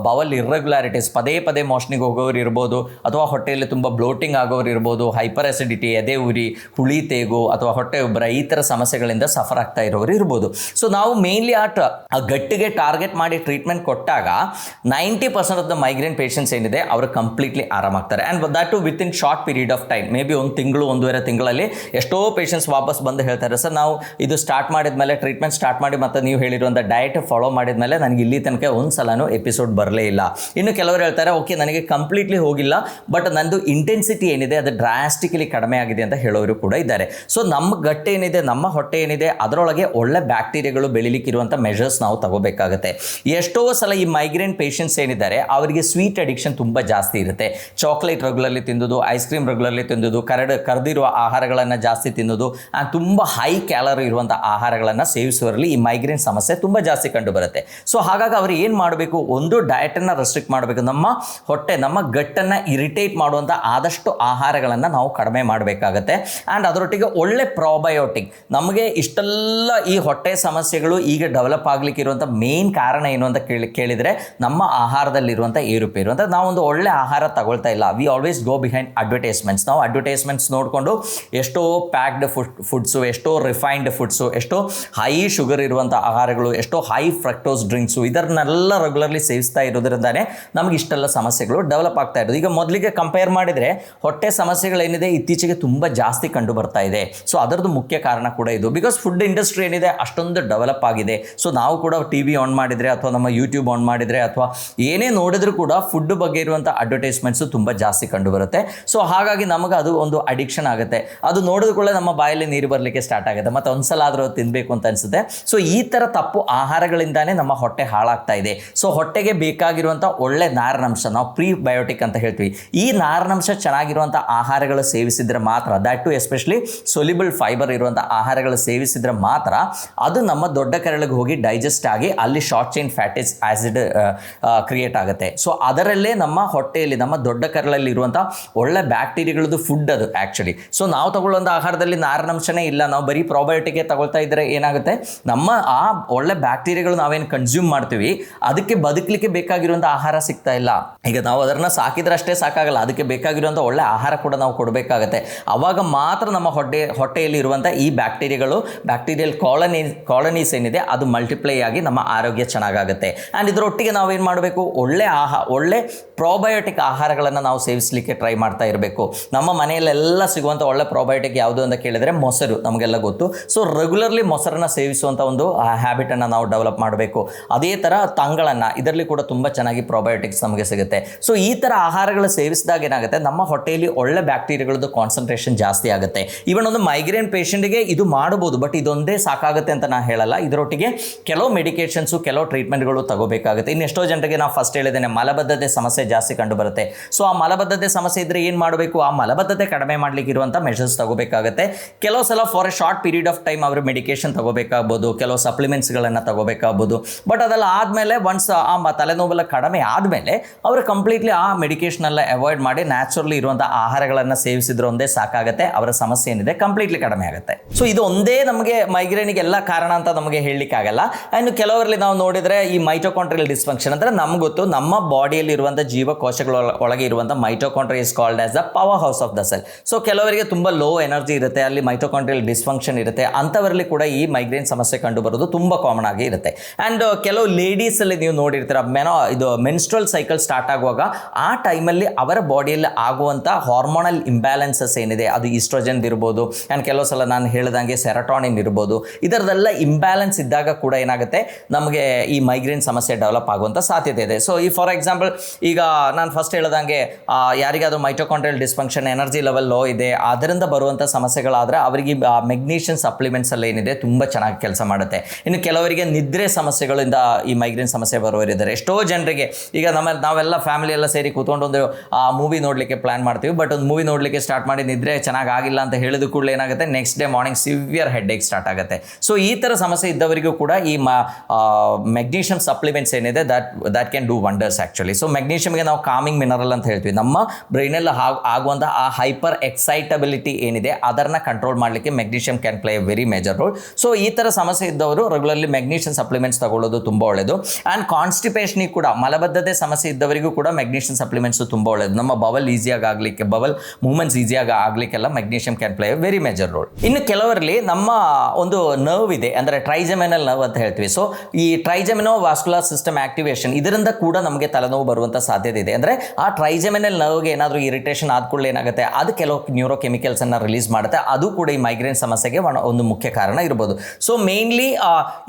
ಬವಲ್ ಇರ್ರೆಗ್ಯುಲಾರಿಟೀಸ್, ಪದೇ ಪದೇ ಮೋಷನಿಗೆ ಹೋಗೋರು ಇರ್ಬೋದು, ಅಥವಾ ಹೊಟ್ಟೆಯಲ್ಲಿ ತುಂಬ ಬ್ಲೋಟಿಂಗ್ ಆಗೋರು ಇರ್ಬೋದು, ಹೈಪರ್ ಅಸಿಡಿಟಿ, ಎದೆ ಉರಿ, ಹುಳಿ ತೇಗು, ಅಥವಾ ಹೊಟ್ಟೆ ಉಬ್ಬರ, ಈ ಥರ ಸಮಸ್ಯೆಗಳಿಂದ ಸಫರ್ ಆಗ್ತಾ ಇರೋರು ಇರ್ಬೋದು. ಸೊ ನಾವು ಮೇನ್ಲಿ ಆ ಗಟ್ಟಿಗೆ ಟಾರ್ಗೆಟ್ ಮಾಡಿ ಟ್ರೀಟ್ಮೆಂಟ್ ಕೊಟ್ಟಾಗ 90% ಆಫ್ ದ ಮೈಗ್ರೇನ್ ಪೇಷಂಟ್ಸ್ ಏನಿದೆ ಅವರು ಕಂಪ್ಲೀಟ್ಲಿ ಆರಾಮಾಗ್ತಾರೆ. And that too with in short period of time, may be 1 ತಿಂಗಳು 1.5 ತಿಂಗಳಲ್ಲಿ ಎಷ್ಟೋ ಪೇಷಂಟ್ಸ್ ವಾಪಸ್ ಬಂದು ಹೇಳ್ತಾರೆ, ಸರ್ ನಾವು ಇದು ಸ್ಟಾರ್ಟ್ ಮಾಡಿದ್ಮೇಲೆ ಟ್ರೀಟ್ಮೆಂಟ್ ಸ್ಟಾರ್ಟ್ ಮಾಡಿ ಮತ್ತು ನೀವು ಹೇಳಿರುವಂಥ ಡಯಟ್ ಫಾಲೋ ಮಾಡಿದ್ಮೇಲೆ ನನಗೆ ಇಲ್ಲಿ ತನಕ ಒಂದು ಸಲನೂ ಎಪಿಸೋಡ್ ಬರಲೇ ಇಲ್ಲ. ಇನ್ನು ಕೆಲವರು ಹೇಳ್ತಾರೆ, ಓಕೆ ನನಗೆ ಕಂಪ್ಲೀಟ್ಲಿ ಹೋಗಿಲ್ಲ, ಬಟ್ ನಂದು ಇಂಟೆನ್ಸಿಟಿ ಏನಿದೆ ಅದು ಡ್ರಾಸ್ಟಿಕಲಿ ಕಡಿಮೆ ಆಗಿದೆ ಅಂತ ಹೇಳೋರು ಕೂಡ ಇದ್ದಾರೆ. ಸೊ ನಮ್ಮ ಗಟ್ಟೆ ಏನಿದೆ, ನಮ್ಮ ಹೊಟ್ಟೆ ಏನಿದೆ, ಅದರೊಳಗೆ ಒಳ್ಳೆ ಬ್ಯಾಕ್ಟೀರಿಯಾಗಳು ಬೆಳಿಲಿಕ್ಕಿರುವಂಥ ಮೆಷರ್ಸ್ ನಾವು ತಗೋಬೇಕಾಗುತ್ತೆ. ಎಷ್ಟೋ ಸಲ ಈ ಮೈಗ್ರೇನ್ ಪೇಷಂಟ್ಸ್ ಏನಿದ್ದಾರೆ ಅವರಿಗೆ ಸ್ವೀಟ್ ಅಡಿಕ್ಷನ್ ತುಂಬ ಜಾಸ್ತಿ ಇರುತ್ತೆ. ಚಾಕ್ಲೇಟ್ ರೆಗ್ಯುಲರ್ಲಿ ತಿನ್ನೋದು, ಐಸ್ ಕ್ರೀಮ್ ರೆಗ್ಯುಲರ್ಲಿ ತಿನ್ನೋದು, ಕರೆದಿರುವ ಆಹಾರಗಳನ್ನು ಜಾಸ್ತಿ ತಿನ್ನೋದು, ತುಂಬ ಹೈ ಕ್ಯಾಲರಿ ಇರುವಂಥ ಆಹಾರಗಳನ್ನು ಸೇವಿಸುವರಲ್ಲಿ ಈ ಮೈಗ್ರೇನ್ ಸಮಸ್ಯೆ ತುಂಬ ಜಾಸ್ತಿ ಕಂಡು ಬರುತ್ತೆ. ಸೊ ಹಾಗಾಗಿ ಅವರು ಏನು ಮಾಡಬೇಕು, ಒಂದು ಡಯಟನ್ನು ರೆಸ್ಟ್ರಿಕ್ಟ್ ಮಾಡಬೇಕು. ನಮ್ಮ ಹೊಟ್ಟೆ, ನಮ್ಮ ಗಟ್ಟನ್ನು ಇರಿಟೇಟ್ ಮಾಡುವಂಥ ಆದಷ್ಟು ಆಹಾರಗಳನ್ನು ನಾವು ಕಡಿಮೆ ಮಾಡಬೇಕಾಗತ್ತೆ. ಆ್ಯಂಡ್ ಅದರೊಟ್ಟಿಗೆ ಒಳ್ಳೆ ಪ್ರೋಬಯೋಟಿಕ್, ನಮಗೆ ಇಷ್ಟೆಲ್ಲ ಈ ಹೊಟ್ಟೆ ಸಮಸ್ಯೆಗಳು ಈಗ ಡೆವಲಪ್ ಆಗಲಿಕ್ಕೆ ಇರುವಂಥ ಮೇನ್ ಕಾರಣ ಏನು ಅಂತ ಕೇಳಿದರೆ ನಮ್ಮ ಆಹಾರದಲ್ಲಿರುವಂಥ ಏರುಪೇರು. ಅಂತ ನಾವೊಂದು ಒಳ್ಳೆ ಆಹಾರ ತಗೊಳ್ತಾ ಇಲ್ಲ. We always go behind advertisements. ನಾವು ಅಡ್ವರ್ಟೈಸ್ಮೆಂಟ್ಸ್ ನೋಡಿಕೊಂಡು ಎಷ್ಟೋ ಪ್ಯಾಕ್ಡ್ ಫುಡ್ಸು, ಎಷ್ಟೋ ರಿಫೈನ್ಡ್ ಫುಡ್ಸು, ಎಷ್ಟೋ ಹೈ ಶುಗರ್ ಇರುವಂಥ ಆಹಾರಗಳು, ಎಷ್ಟೋ ಹೈ ಫ್ರಕ್ಟೋಸ್ ಡ್ರಿಂಕ್ಸು, ಇದನ್ನೆಲ್ಲ ರೆಗ್ಯುಲರ್ಲಿ ಸೇವಿಸ್ತಾ ಇರೋದ್ರಿಂದಾನೇ ನಮಗೆ ಇಷ್ಟೆಲ್ಲ ಸಮಸ್ಯೆಗಳು ಡೆವಲಪ್ ಆಗ್ತಾ ಇರೋದು. ಈಗ ಮೊದಲಿಗೆ ಕಂಪೇರ್ ಮಾಡಿದರೆ ಹೊಟ್ಟೆ ಸಮಸ್ಯೆಗಳೇನಿದೆ ಇತ್ತೀಚೆಗೆ ತುಂಬ ಜಾಸ್ತಿ ಕಂಡು ಬರ್ತಾ ಇದೆ. ಸೊ ಅದರದ್ದು ಮುಖ್ಯ ಕಾರಣ ಕೂಡ ಇದು. ಬಿಕಾಸ್ ಫುಡ್ ಇಂಡಸ್ಟ್ರಿ ಏನಿದೆ ಅಷ್ಟೊಂದು ಡೆವಲಪ್ ಆಗಿದೆ. ಸೊ ನಾವು ಕೂಡ TV ಆನ್ ಮಾಡಿದರೆ ಅಥವಾ ನಮ್ಮ ಯೂಟ್ಯೂಬ್ ಆನ್ ಮಾಡಿದರೆ ಅಥವಾ ಏನೇ ನೋಡಿದ್ರೂ ಕೂಡ ಫುಡ್ ಬಗ್ಗೆ ಇರುವಂಥ ಅಡ್ವರ್ಟೈಸ್ಮೆಂಟ್ಸು ತುಂಬ ಜಾಸ್ತಿ ಕಂಡು ಬರುತ್ತೆ. ಸೊ ಹಾಗಾಗಿ ನಮಗೆ ಅದು ಒಂದು ಅಡಿಕ್ಷನ್ ಆಗುತ್ತೆ. ಅದು ನೋಡಿದ್ಕೊಳ್ಳೆ ನಮ್ಮ ಬಾಯಲ್ಲಿ ನೀರು ಬರಲಿಕ್ಕೆ ಸ್ಟಾರ್ಟ್ ಆಗುತ್ತೆ, ಮತ್ತು ಒಂದ್ಸಲ ಆದರೂ ತಿನ್ನಬೇಕು ಅಂತ ಅನಿಸುತ್ತೆ. ಸೊ ಈ ಥರ ತಪ್ಪು ಆಹಾರಗಳಿಂದಾನೇ ನಮ್ಮ ಹೊಟ್ಟೆ ಹಾಳಾಗ್ತಾ ಇದೆ. ಸೊ ಹೊಟ್ಟೆಗೆ ಬೇಕಾಗಿರುವಂಥ ಒಳ್ಳೆ ನಾರಿನಂಶ, ನಾವು ಪ್ರೀಬಯೋಟಿಕ್ ಅಂತ ಹೇಳ್ತೀವಿ, ಈ ನಾರಿನಂಶ ಚೆನ್ನಾಗಿರುವಂಥ ಆಹಾರಗಳು ಸೇವಿಸಿದರೆ ಮಾತ್ರ, that to especially soluble fibre ಇರುವಂಥ ಆಹಾರಗಳು ಸೇವಿಸಿದರೆ ಮಾತ್ರ ಅದು ನಮ್ಮ ದೊಡ್ಡ ಕರಳಿಗೆ ಹೋಗಿ ಡೈಜೆಸ್ಟ್ ಆಗಿ ಅಲ್ಲಿ short chain fatty acid create ಆಗುತ್ತೆ. ಸೊ ಅದರಲ್ಲೇ ನಮ್ಮ ಹೊಟ್ಟೆಯಲ್ಲಿ, ನಮ್ಮ ದೊಡ್ಡ ಕರಳಲ್ಲಿ ಇರುವಂಥ ಒಳ್ಳೆ ಬ್ಯಾಕ್ಟೀರಿಯಾಗಳದ್ದು ಫುಡ್ ಅದು ಆ್ಯಕ್ಚುಲಿ. ಸೊ ನಾವು ತಗೊಳ್ಳುವಂಥ ಆಹಾರದಲ್ಲಿ ನಾರಿನಂಶನೇ ಇಲ್ಲ, ನಾವು ಬರೀ ಪ್ರೋಬಯೋಟಿಕ್ ತಗೊಳ್ತಾ ಇದ್ದರೆ ಏನಾಗುತ್ತೆ, ನಮ್ಮ ಆ ಒಳ್ಳೆ ಬ್ಯಾಕ್ಟೀರಿಯಾಗಳು ನಾವೇನು ಕನ್ಸ್ಯೂಮ್ ಮಾಡ್ತೀವಿ ಅದಕ್ಕೆ ಬದುಕಲಿಕ್ಕೆ ಬೇಕಾಗಿರುವಂಥ ಆಹಾರ ಸಿಗ್ತಾ ಇಲ್ಲ. ಈಗ ನಾವು ಅದನ್ನು ಸಾಕಿದ್ರೆ ಅಷ್ಟೇ ಸಾಕಾಗಲ್ಲ, ಅದಕ್ಕೆ ಬೇಕಾಗಿರುವಂಥ ಒಳ್ಳೆ ಆಹಾರ ಕೂಡ ನಾವು ಕೊಡಬೇಕಾಗತ್ತೆ. ಆವಾಗ ಮಾತ್ರ ನಮ್ಮ ಹೊಟ್ಟೆಯಲ್ಲಿ ಇರುವಂಥ ಈ ಬ್ಯಾಕ್ಟೀರಿಯಲ್ ಕಾಲನೀಸ್ ಏನಿದೆ ಅದು ಮಲ್ಟಿಪ್ಲೈ ಆಗಿ ನಮ್ಮ ಆರೋಗ್ಯ ಚೆನ್ನಾಗಾಗುತ್ತೆ. ಆ್ಯಂಡ್ ಇದರೊಟ್ಟಿಗೆ ನಾವೇನು ಮಾಡಬೇಕು, ಒಳ್ಳೆ ಪ್ರೋಬಯೋಟಿಕ್ ಆಹಾರಗಳನ್ನು ನಾವು ಸೇವಿಸಲಿಕ್ಕೆ ಟ್ರೈ ಮಾಡ್ತಾ ಇರಬೇಕು. ನಮ್ಮ ಮನೆಯಲ್ಲೆಲ್ಲ ಸಿಗುವಂಥ ಒಳ್ಳೆ ಪ್ರೋಬಯೋಟಿಕ್ ಯಾವುದು ಅಂತ ಕೇಳಿದರೆ ಮೊಸರು, ನಮಗೆಲ್ಲ ಗೊತ್ತು. ಸೊ ರೆಗ್ಯುಲರ್ಲಿ ಮೊಸರನ್ನು ಸೇವಿಸುವಂಥ ಒಂದು ಹ್ಯಾಬಿಟನ್ನು ನಾವು ಡೆವಲಪ್ ಮಾಡಬೇಕು. ಅದೇ ಥರ ತಂಗಳನ್ನ, ಇದರಲ್ಲಿ ಕೂಡ ತುಂಬ ಚೆನ್ನಾಗಿ ಪ್ರೋಬಯೋಟಿಕ್ಸ್ ನಮಗೆ ಸಿಗುತ್ತೆ. ಸೊ ಈ ಥರ ಆಹಾರಗಳು ಸೇವಿಸಿದಾಗ ಏನಾಗುತ್ತೆ, ನಮ್ಮ ಹೊಟ್ಟೆಯಲ್ಲಿ ಒಳ್ಳೆ ಬ್ಯಾಕ್ಟೀರಿಯಾಗಳದ್ದು ಕಾನ್ಸಂಟ್ರೇಷನ್ ಜಾಸ್ತಿ ಆಗುತ್ತೆ. ಈವನ್ ಒಂದು ಮೈಗ್ರೇನ್ ಪೇಷಂಟ್ಗೆ ಇದು ಮಾಡ್ಬೋದು, ಬಟ್ ಇದೊಂದೇ ಸಾಕಾಗುತ್ತೆ ಅಂತ ನಾನು ಹೇಳಲ್ಲ. ಇದರೊಟ್ಟಿಗೆ ಕೆಲವು ಮೆಡಿಕೇಷನ್ಸು, ಕೆಲವು ಟ್ರೀಟ್ಮೆಂಟ್ಗಳು ತಗೋಬೇಕಾಗುತ್ತೆ. ಇನ್ನು ಎಷ್ಟೋ ಜನರಿಗೆ ನಾವು ಫಸ್ಟ್ ಹೇಳಿದ್ದೇನೆ, ಮಲಬದ್ಧತೆ ಸಮಸ್ಯೆ ಜಾಸ್ತಿ ಕಂಡು ಬರುತ್ತೆ. ಸೊ ಆ ಮಲಬದ್ಧತೆ ಸಮಸ್ಯೆ ಇದ್ದರೆ ಏನು ಮಾಡಬೇಕು, ಆ ಮಲಬದ್ಧತೆ ಕಡಿಮೆ ಮಾಡಲಿಕ್ಕೆ ಇರುವಂಥ ಮೆಷರ್ಸ್ ತಗೋಬೇಕಾಗುತ್ತೆ. ಕೆಲವು ಸಲ for A short period of time ಅವರು ಮೆಡಿಕೇಷನ್ ತಗೋಬೇಕಾಗ್ಬೋದು, ಕೆಲವು ಸಪ್ಲಿಮೆಂಟ್ಸ್ಗಳನ್ನು ತಗೋಬೇಕಾಗ್ಬೋದು. ಬಟ್ ಅದೆಲ್ಲ ಆದಮೇಲೆ ಒನ್ಸ್ ಆ ತಲೆನೋವೆಲ್ಲ ಕಡಿಮೆ ಆದಮೇಲೆ ಅವರು ಕಂಪ್ಲೀಟ್ಲಿ ಆ ಮೆಡಿಕೇಷನೆಲ್ಲ ಅವಾಯ್ಡ್ ಮಾಡಿ ನ್ಯಾಚುರಲಿ ಇರುವಂಥ ಆಹಾರಗಳನ್ನು ಸೇವಿಸಿದ್ರೆ ಒಂದೇ ಸಾಕಾಗುತ್ತೆ, ಅವರ ಸಮಸ್ಯೆ ಏನಿದೆ ಕಂಪ್ಲೀಟ್ಲಿ ಕಡಿಮೆ ಆಗುತ್ತೆ. ಸೊ ಇದು ಒಂದೇ ನಮಗೆ ಮೈಗ್ರೇನಿಗೆ ಎಲ್ಲ ಕಾರಣ ಅಂತ ನಮಗೆ ಹೇಳಲಿಕ್ಕಾಗಲ್ಲ. ಇನ್ನು ಕೆಲವರಲ್ಲಿ ನಾವು ನೋಡಿದರೆ ಈ ಮೈಟೋಕಾಂಡ್ರಿಯಲ್ ಡಿಸ್ಫಂಕ್ಷನ್ ಅಂದರೆ ನಮ್ಗೆ ಗೊತ್ತು, ನಮ್ಮ ಬಾಡಿಯಲ್ಲಿ ಇರುವಂಥ ಜೀವಕೋಶಗಳ ಒಳಗೆ ಇರುವಂಥ mitochondria is called as the power house of the cell. So ಕೆಲವರಿಗೆ ತುಂಬ ಲೋ ಎನರ್ಜಿ ಇರುತ್ತೆ, ಅಲ್ಲಿ ಮೈಟೋಕಾಂಡ್ರಿಯಲ್ ಡಿಸ್ಫಂಕ್ಷನ್ ಇರುತ್ತೆ, ಅಂಥವರಲ್ಲಿ ಕೂಡ ಈ ಮೈಗ್ರೇನ್ ಸಮಸ್ಯೆ ಕಂಡು ಬರೋದು ತುಂಬ ಕಾಮನ್ ಆಗಿ ಇರುತ್ತೆ. ಆ್ಯಂಡ್ ಕೆಲವು ಲೇಡೀಸಲ್ಲಿ ನೀವು ನೋಡಿರ್ತೀರ, ಮೆನ್ಸ್ಟ್ರಲ್ ಸೈಕಲ್ ಸ್ಟಾರ್ಟ್ ಆಗುವಾಗ ಆ ಟೈಮಲ್ಲಿ ಅವರ ಬಾಡಿಯಲ್ಲಿ ಆಗುವಂಥ ಹಾರ್ಮೋನಲ್ ಇಂಬ್ಯಾಲೆನ್ಸಸ್ ಏನಿದೆ, ಅದು ಈಸ್ಟ್ರೋಜನ್ ಇರ್ಬೋದು, ಆ್ಯಂಡ್ ಕೆಲವು ಸಲ ನಾನು ಹೇಳಿದಂಗೆ ಸೆರಟಾನಿನ್ ಇರ್ಬೋದು, ಇದರದೆಲ್ಲ ಇಂಬ್ಯಾಲೆನ್ಸ್ ಇದ್ದಾಗ ಕೂಡ ಏನಾಗುತ್ತೆ, ನಮಗೆ ಈ ಮೈಗ್ರೇನ್ ಸಮಸ್ಯೆ ಡೆವಲಪ್ ಆಗುವಂಥ ಸಾಧ್ಯತೆ ಇದೆ. ಸೊ ಈ ಫಾರ್ ಎಕ್ಸಾಂಪಲ್ ಈಗ ನಾನು ಫಸ್ಟ್ ಹೇಳಿದಂಗೆ ಯಾರಿಗಾದ್ರೂ mitochondrial dysfunction, energy level low ಇದೆ, ಅದರಿಂದ ಬರುವಂಥ ಸಮಸ್ಯೆಗಳಾದರೆ ಅವರಿಗೆ ಮೆಗ್ನೀಷಿಯಂ ಸಪ್ಲಿಮೆಂಟ್ಸ್ ಎಲ್ಲ ಏನಿದೆ ತುಂಬ ಚೆನ್ನಾಗಿ ಕೆಲಸ ಮಾಡುತ್ತೆ. ಇನ್ನು ಕೆಲವರಿಗೆ ನಿದ್ರೆ ಸಮಸ್ಯೆಗಳಿಂದ ಈ ಮೈಗ್ರೇನ್ ಸಮಸ್ಯೆ ಬರುವವರಿದ್ದಾರೆ. ಎಷ್ಟೋ ಜನರಿಗೆ ಈಗ ನಾವೆಲ್ಲ ಫ್ಯಾಮಿಲಿ ಎಲ್ಲ ಸೇರಿ ಕೂತ್ಕೊಂಡು ಒಂದು ಮೂವಿ ನೋಡಲಿಕ್ಕೆ ಪ್ಲಾನ್ ಮಾಡ್ತೀವಿ, ಬಟ್ ಒಂದು ಮೂವಿ ನೋಡಲಿಕ್ಕೆ ಸ್ಟಾರ್ಟ್ ಮಾಡಿ ನಿದ್ರೆ ಚೆನ್ನಾಗಿ ಆಗಿಲ್ಲ ಅಂತ ಹೇಳಿದ ಕೂಡಲೇ ಏನಾಗುತ್ತೆ, next day morning severe headache start ಆಗುತ್ತೆ. ಸೊ ಈ ಥರ ಸಮಸ್ಯೆ ಇದ್ದವರಿಗೂ ಕೂಡ ಈ ಮೆಗ್ನೀಷಿಯಂ ಸಪ್ಲಿಮೆಂಟ್ಸ್ ಏನಿದೆ that can do wonders actually. So ಮೆಗ್ನೀಷಿಯಮ್ಗೆ ನಾವು ಕಾಮಿಂಗ್ ಮಿನರಲ್ ಅಂತ ಹೇಳ್ತೀವಿ. ನಮ್ಮ ಬ್ರೈನಲ್ಲಿ ಆಗುವಂಥ ಆ ಹೈಪರ್ ಎಕ್ಸೈಟಬಿಲಿಟಿ ಏನಿದೆ ಅದನ್ನು ಕಂಟ್ರೋಲ್ ಮಾಡಲಿಕ್ಕೆ magnesium can play a very major roll. So ಈ ಥರ ಸಮಸ್ಯೆ ಇದ್ದವರು ರೆಗ್ಯುಲರ್ಲಿ ಮೆಗ್ನೀಷಿಯಂ ಸಪ್ಲಿಮೆಂಟ್ಸ್ ತಗೊಳ್ಳೋದು ತುಂಬ ಒಳ್ಳೆಯದು. ಆ್ಯಂಡ್ ಕಾನ್ಸ್ಟಿಪೇಷನಿಗೆ ಕೂಡ, ಮಲಬದ್ಧತೆ ಸಮಸ್ಯೆ ಇದ್ದವರಿಗೂ ಕೂಡ ಮೆಗ್ನೀಷಿಯಂ ಸಪ್ಲಿಮೆಂಟ್ಸು ತುಂಬ ಒಳ್ಳೆಯದು. ನಮ್ಮ ಬವಲ್ ಈಸಿಯಾಗಿ ಆಗಲಿಕ್ಕೆ, ಬವಲ್ ಮೂವ್ಮೆಂಟ್ಸ್ ಈಸಿಯಾಗಿ ಆಗಲಿಕ್ಕೆಲ್ಲ magnesium can play a very major role. ಇನ್ನು ಕೆಲವರಲ್ಲಿ ನಮ್ಮ ಒಂದು ನರ್ವ್ ಇದೆ, ಅಂದರೆ ಟ್ರೈಜೆಮಿನಲ್ ನರ್ವ್ ಅಂತ ಹೇಳ್ತೀವಿ. ಸೊ ಈ ಟ್ರೈಜೆಮಿನೋ ವಾಸ್ಕುಲರ್ ಸಿಸ್ಟಮ್ ಆಕ್ಟಿವಿಟಿ ಆಕ್ಟಿವೇಶನ್ ಇದರಿಂದ ಕೂಡ ನಮಗೆ ತಲೆನೋವು ಬರುವಂಥ ಸಾಧ್ಯತೆ ಇದೆ. ಅಂದರೆ ಆ ಟ್ರೈಜೆಮಿನಲ್ ನರ್ವ್ಗೆ ಏನಾದರೂ ಇರಿಟೇಷನ್ ಆದ ಕೂಡಲೇ ಏನಾಗುತ್ತೆ, ಅದು ಕೆಲವು ನ್ಯೂರೋ ಕೆಮಿಕಲ್ಸನ್ನು ರಿಲೀಸ್ ಮಾಡುತ್ತೆ. ಅದು ಕೂಡ ಈ ಮೈಗ್ರೇನ್ ಸಮಸ್ಯೆಗೆ ಒಂದು ಮುಖ್ಯ ಕಾರಣ ಇರ್ಬೋದು. ಸೊ ಮೇನ್ಲಿ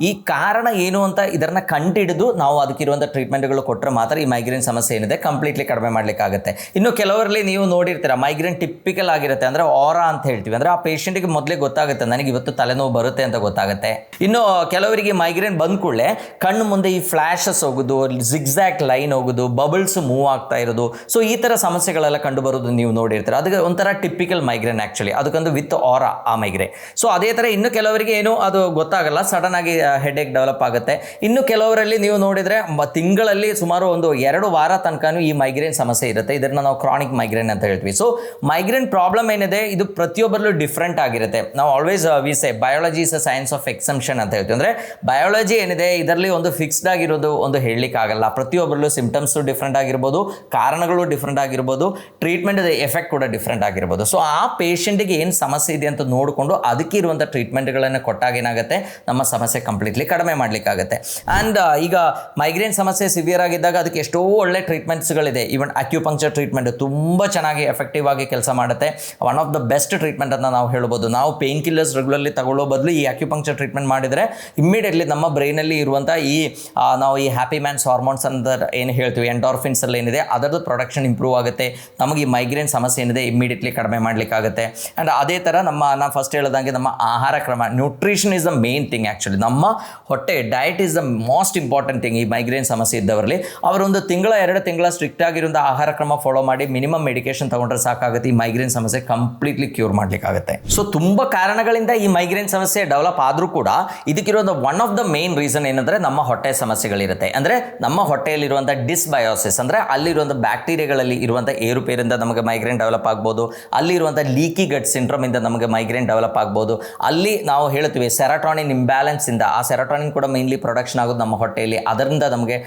ಈ ಕಾರಣ ಏನು ಅಂತ ಇದನ್ನು ಕಂಡುಹಿಡಿದು ನಾವು ಅದಕ್ಕಿರುವಂಥ ಟ್ರೀಟ್ಮೆಂಟ್ಗಳು ಕೊಟ್ಟರೆ ಮಾತ್ರ ಈ ಮೈಗ್ರೇನ್ ಸಮಸ್ಯೆ ಏನಿದೆ ಕಂಪ್ಲೀಟ್ಲಿ ಕಡಿಮೆ ಮಾಡಲಿಕ್ಕಾಗುತ್ತೆ. ಇನ್ನು ಕೆಲವರಲ್ಲಿ ನೀವು ನೋಡಿರ್ತೀರ ಮೈಗ್ರೇನ್ ಟಿಪಿಕಲ್ ಆಗಿರುತ್ತೆ, ಅಂದರೆ ಆರಾ ಅಂತ ಹೇಳ್ತೀವಿ. ಅಂದರೆ ಆ ಪೇಷಂಟಿಗೆ ಮೊದಲೇ ಗೊತ್ತಾಗುತ್ತೆ ನನಗೆ ಇವತ್ತು ತಲೆನೋವು ಬರುತ್ತೆ ಅಂತ ಗೊತ್ತಾಗುತ್ತೆ. ಇನ್ನು ಕೆಲವರಿಗೆ ಮೈಗ್ರೇನ್ ಬಂದ ಕೂಡಲೇ ಕಣ್ಣು ಮುಂದೆ ಈ ಫ್ಲ್ಯಾಶಸ್ ಹೋಗೋದು, ಜಿಗ್ಜ್ಯಾಕ್ ಲೈನ್ ಹೋಗೋದು, ಬಬಲ್ಸ್ ಮೂವ್ ಆಗ್ತಾ ಇರೋದು. ಸೊ ಈ ಥರ ಸಮಸ್ಯೆಗಳೆಲ್ಲ ಕಂಡು ಬರೋದು ನೀವು ನೋಡಿರ್ತೀರ. ಅದಕ್ಕೆ ಒಂಥರ ಟಿಪಿಕಲ್ ಮೈಗ್ರೇನ್ ಆ್ಯಕ್ಚುಲಿ, ಅದಕ್ಕೊಂದು ವಿತ್ ಆರಾ ಆ ಮೈಗ್ರೇನ್. ಸೊ ಅದೇ ಥರ ಇನ್ನು ಕೆಲವರಿಗೆ ಏನು ಅದು ಗೊತ್ತಾಗಲ್ಲ, ಸಡನ್ ಆಗಿ ಹೆಡ್ಏಕ್ ಡೆವಲಪ್ ಆಗುತ್ತೆ. ಇನ್ನು ಕೆಲವರಲ್ಲಿ ನೀವು ನೋಡಿದರೆ ತಿಂಗಳಲ್ಲಿ ಸುಮಾರು ಒಂದು 2 ವಾರ ತನಕನೂ ಈ ಮೈಗ್ರೇನ್ ಸಮಸ್ಯೆ ಇರುತ್ತೆ. ಇದನ್ನು ನಾವು ಕ್ರಾನಿಕ್ ಮೈಗ್ರೇನ್ ಅಂತ ಹೇಳ್ತೀವಿ. ಸೊ ಮೈಗ್ರೇನ್ ಪ್ರಾಬ್ಲಮ್ ಏನಿದೆ ಇದು ಪ್ರತಿಯೊಬ್ಬರಲ್ಲೂ ಡಿಫ್ರೆಂಟ್ ಆಗಿರುತ್ತೆ. ನಾವು always we say biology is a science of exemption ಅಂತ ಹೇಳ್ತೀವಿ. ಅಂದರೆ ಬಯಾಲಜಿ ಏನಿದೆ ಇದರಲ್ಲಿ ಒಂದು ಫಿಕ್ಸ್ಡ್ ಆಗಿರೋದು ಒಂದು ಹೇಳಲಿಕ್ಕಾಗಲ್ಲ. ಪ್ರತಿಯೊಬ್ಬರಲ್ಲೂ ಸಿಂಪ್ಟಮ್ಸು ಡಿಫ್ರೆಂಟ್ ಆಗಿರ್ಬೋದು, ಕಾರಣಗಳು ಡಿಫ್ರೆಂಟ್ ಆಗಿರ್ಬೋದು, ಟ್ರೀಟ್ಮೆಂಟ್ ಎಫೆಕ್ಟ್ ಕೂಡ ಡಿಫ್ರೆಂಟ್ ಆಗಿರ್ಬೋದು. ಸೊ ಆ ಪೇಷಂಟಿಗೆ ಏನು ಸಮಸ್ಯೆ ಇದೆ ಅಂತ ನೋಡಿಕೊಂಡು ಅದಕ್ಕೆ ಇರುವಂಥ ಟ್ರೀಟ್ಮೆಂಟ್ಗಳನ್ನು ಕೊಟ್ಟಾಗ ಏನಾಗುತ್ತೆ, ನಮ್ಮ ಸಮಸ್ಯೆ ಕಂಪ್ಲೀಟ್ಲಿ ಕಡಿಮೆ ಮಾಡಲಿಕ್ಕಾಗುತ್ತೆ. ಆ್ಯಂಡ್ ಈಗ ಮೈಗ್ರೇನ್ ಸಮಸ್ಯೆ ಸಿವಿಯರ್ ಆಗಿದ್ದಾಗ ಅದಕ್ಕೆ ಎಷ್ಟೋ ಒಳ್ಳೆ ಟ್ರೀಟ್ಮೆಂಟ್ಸ್ಗಳಿದೆ. ಈವನ್ ಅಕ್ಯುಪಂಕ್ಚರ್ ಟ್ರೀಟ್ಮೆಂಟ್ ತುಂಬ ಚೆನ್ನಾಗಿ ಎಫೆಕ್ಟಿವ್ ಆಗಿ ಕೆಲಸ ಮಾಡುತ್ತೆ. One of the best treatment ಅಂತ ನಾವು ಹೇಳ್ಬೋದು. ನಾವು ಪೇನ್ ಕಿಲ್ಲರ್ಸ್ ರೆಗ್ಯುಲರ್ಲಿ ತಗೊಳ್ಳೋ ಬದಲು ಈ ಅಕ್ಯುಪಂಕ್ಚರ್ ಟ್ರೀಟ್ಮೆಂಟ್ ಮಾಡಿದರೆ ಇಮ್ಮಿಡಿಯೇಟ್ಲಿ ನಮ್ಮ ಬ್ರೈನಲ್ಲಿ ಇರುವಂಥ ನಾವು ಈ ಹ್ಯಾಪಿ ಮ್ಯಾನ್ಸ್ ಹಾರ್ಮೋನ್ಸ್ ಅಂತ ಏನು ಹೇಳ್ತೀವಿ, ಎಂಡಾರ್ಫಿನ್ಸ್ ಅಲ್ಲಿ ಏನಿದೆ ಅದರದ್ದು ಪ್ರೊಡಕ್ಷನ್ ಇಂಪ್ರೂವ್ ಆಗುತ್ತೆ. ನಮಗೆ ಈ ಮೈಗ್ರೇನ್ ಸಮಸ್ಯೆ ಏನಿದೆ ಇಮ್ಮಿಡಿಯೇಟ್ಲಿ ಕಡಿಮೆ ಮಾಡಲಿಕ್ಕಾಗುತ್ತೆ. ಆ್ಯಂಡ್ ಅದೇ ಥರ ನಾನು ಫಸ್ಟ್ ಹೇಳ್ದಂಗೆ ನಮ್ಮ ಆಹಾರ ಕ್ರಮ, nutrition is the main thing actually. ನಮ್ಮ ಹೊಟ್ಟೆ diet is the most important thing. ಈ ಮೈಗ್ರೇನ್ ಸಮಸ್ಯೆ ಇದ್ದವರಲ್ಲಿ ಅವರೊಂದು 2 ತಿಂಗಳ ಸ್ಟ್ರಿಕ್ಟ್ ಆಗಿರುವಂಥ ಆಹಾರ ಕ್ರಮ ಫಾಲೋ ಮಾಡಿ ಮಿನಿಮಮ್ ಮೆಡಿಕೇಶನ್ ತಗೊಂಡ್ರೆ ಸಾಕಾಗುತ್ತೆ. ಈ ಮೈಗ್ರೇನ್ ಸಮಸ್ಯೆ ಕಂಪ್ಲೀಟ್ಲಿ ಕ್ಯೂರ್ ಮಾಡಲಿಕ್ಕಾಗುತ್ತೆ. ಸೊ ತುಂಬ ಕಾರಣಗಳಿಂದ ಈ ಮೈಗ್ರೇನ್ ಸಮಸ್ಯೆ ಡೆವಲಪ್ ಆದರೂ ಕೂಡ ಇದಕ್ಕಿರುವಂಥ one of the main reason ಏನಂದರೆ ನಮ್ಮ ಹೊಟ್ಟೆ ಸಮಸ್ಯೆಗಳಿರುತ್ತೆ. ಅಂದರೆ ನಮ್ಮ ಹೊಟ್ಟೆಯಲ್ಲಿರುವಂಥ ಡಿಸ್ಬಯೋಸಿಸ್, ಅಂದರೆ ಅಲ್ಲಿರುವಂಥ ಬ್ಯಾಕ್ಟೀರಿಯಾಗಳಲ್ಲಿ ಇರುವಂಥ ಏರುಪೇರಿಂದ ನಮಗೆ ಮೈಗ್ರೇನ್ ಡೆವಲಪ್ ಆಗ್ಬೋದು. ಅಲ್ಲಿರುವಂಥ ಲೀಕಿ ಗಟ್ ಸಿಂಡ್ರೋಮ್ ಇಂದ ನಮಗೆ ಮೈಗ್ರೇನ್ ಡೆವಲಪ್ ಆಗ್ಬೋದು. ಅಲ್ಲಿ ನಾವು ಹೇಳ್ತೀವಿ ಸೆರೋಟೋನಿನ್ ಇಂಬ್ಯಾಲೆನ್ಸ್ ಇಂದ, ಆ ಸೆರೋಟೋನಿನ್ ಕೂಡ ಮೇನ್ಲಿ ಪ್ರೊಡಕ್ಷನ್ ಆಗೋದು ನಮ್ಮ ಹೊಟ್ಟೆಯಲ್ಲಿ, ಅದರಿಂದ ನಮಗೆ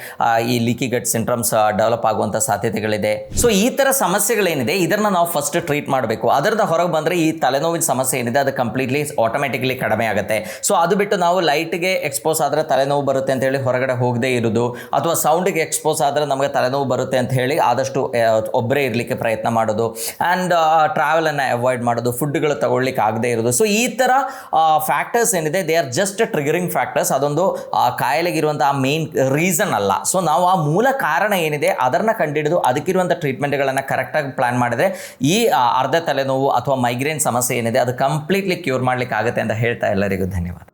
ಈ ಲೀಕಿ ಗಟ್ ಸಿಂಡ್ರೋಮ್ಸ್ ಡೆವಲಪ್ ಆಗುವಂಥ ಸಾಧ್ಯತೆಗಳಿದೆ. ಸೊ ಈ ಥರ ಸಮಸ್ಯೆಗಳೇನಿದೆ ಇದನ್ನು ನಾವು ಫಸ್ಟ್ ಟ್ರೀಟ್ ಮಾಡಬೇಕು. ಅದರಿಂದ ಹೊರಗೆ ಬಂದರೆ ಈ ತಲೆನೋವಿನ ಸಮಸ್ಯೆ ಏನಿದೆ ಅದು ಕಂಪ್ಲೀಟ್ಲಿ ಆಟೋಮೆಟಿಕ್ಲಿ ಕಡಿಮೆ ಆಗುತ್ತೆ. ಸೊ ಅದು ಬಿಟ್ಟು ನಾವು ಲೈಟ್ಗೆ ಎಕ್ಸ್ಪೋಸ್ ಆದರೆ ತಲೆನೋವು ಬರುತ್ತೆ ಅಂತ ಹೇಳಿ ಹೊರಗಡೆ ಹೋಗದೇ ಇರೋದು, ಅಥವಾ ಸೌಂಡಿಗೆ ಎಕ್ಸ್ಪೋಸ್ ಆದರೆ ನಮಗೆ ತಲೆನೋವು ಬರುತ್ತೆ ಅಂತ ಹೇಳಿ ಆದಷ್ಟು ಒಬ್ಬರೇ ಇರಲಿಕ್ಕೆ ಪ್ರಯತ್ನ ಮಾಡೋದು, ಆ್ಯಂಡ್ ಟ್ರಾವೆಲನ್ನು ಅವಾಯ್ಡ್ ಮಾಡೋದು, ಫುಡ್ಗಳು ತಗೊಳ್ಳಿಕ್ಕೆ ಆಗದೇ ಇರೋದು. ಸೊ ಈ ಥರ ಫ್ಯಾಕ್ಟರ್ಸ್ ಏನಿದೆ they are just triggering factors. ಅದೊಂದು ಕಾಯಿಲೆಗಿರುವಂಥ ಆ ಮೇನ್ ರೀಸನ್ ಅಲ್ಲ. ಸೊ ನಾವು ಆ ಮೂಲ ಕಾರಣ ಏನಿದೆ ಅದನ್ನು ಕಂಡುಹಿಡಿದು ಅದಕ್ಕಿರುವಂಥ ಟ್ರೀಟ್ಮೆಂಟ್ಗಳನ್ನು ಕರೆಕ್ಟಾಗಿ ಪ್ಲಾನ್ ಮಾಡಿದರೆ ಈ ಅರ್ಧ ತಲೆನೋವು ಅಥವಾ ಮೈಗ್ರೇನ್ ಸಮಸ್ಯೆ ಏನಿದೆ ಅದು ಕಂಪ್ಲೀಟ್ಲಿ ಕ್ಯೂರ್ ಮಾಡಲಿಕ್ಕೆ ಆಗುತ್ತೆ ಅಂತ ಹೇಳ್ತಾ ಎಲ್ಲರಿಗೂ ಧನ್ಯವಾದ.